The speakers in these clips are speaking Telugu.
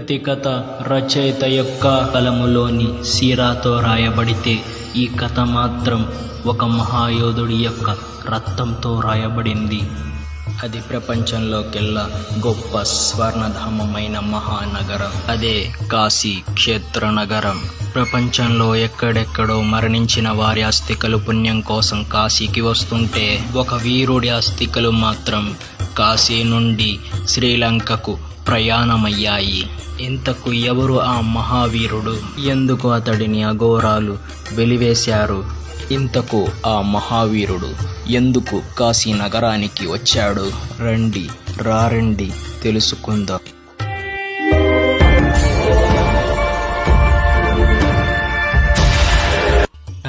ప్రతి కథ రచయిత యొక్క కలములోని సీరాతో రాయబడితే ఈ కథ మాత్రం ఒక మహాయోధుడి యొక్క రక్తంతో రాయబడింది. అది ప్రపంచంలోకెల్లా గొప్ప స్వర్ణధామమైన మహానగరం. అదే కాశీ క్షేత్ర నగరం. ప్రపంచంలో ఎక్కడెక్కడో మరణించిన వారి అస్థికలు పుణ్యం కోసం కాశీకి వస్తుంటే ఒక వీరుడి అస్థికలు మాత్రం కాశీ నుండి శ్రీలంకకు ప్రయాణమయ్యాయి. ఇంతకు ఎవరు ఆ మహావీరుడు? ఎందుకు అతడిని అఘోరాలు వెలివేశారు? ఇంతకు ఆ మహావీరుడు ఎందుకు కాశీ నగరానికి వచ్చాడు? రండి తెలుసుకుందాం.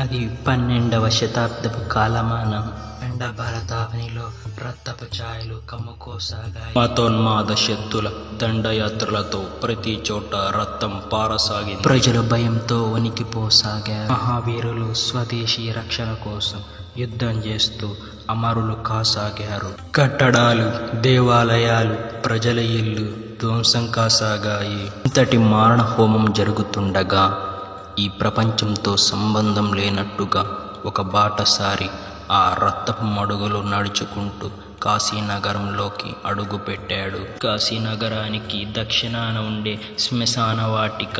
అది 12వ శతాబ్దపు కాలమానం. భారతావనిలో రక్తపు ఛాయలు కమ్ముకోసాగాయి. మతోన్మాద శక్తుల దండయాత్రలతో ప్రతి చోట రక్తం పారసాగింది. ప్రజలు భయంతో వణికిపోసాగారు. మహావీరులు స్వదేశీ రక్షణ కోసం యుద్ధం చేస్తూ అమరులు కాసాగారు. కట్టడాలు, దేవాలయాలు, ప్రజల ఇల్లు ధ్వంసం కాసాగాయి. ఇంతటి మారణ హోమం జరుగుతుండగా ఈ ప్రపంచంతో సంబంధం లేనట్టుగా ఒక బాటసారి ఆ రక్తపు మడుగులు నడుచుకుంటూ కాశీనగరంలోకి అడుగు పెట్టాడు. కాశీనగరానికి దక్షిణాన ఉండే శ్మశాన వాటిక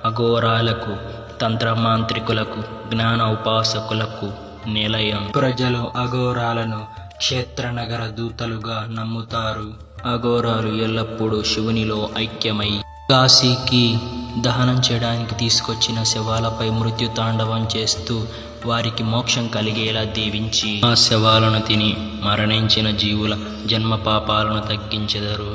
అఘోరాలకు, తంత్రమాంత్రికులకు, జ్ఞాన ఉపాసకులకు నిలయం. ప్రజలు అఘోరాలను క్షేత్రనగర దూతలుగా నమ్ముతారు. అఘోరాలు ఎల్లప్పుడూ శివునిలో ఐక్యమై కాశీకి దహనం చేయడానికి తీసుకొచ్చిన శవాలపై మృత్యు తాండవం చేస్తూ వారికి మోక్షం కలిగేలా దీవించి ఆ శవాలను తిని మరణించిన జీవుల జన్మ పాపాలను తగ్గించెదరు.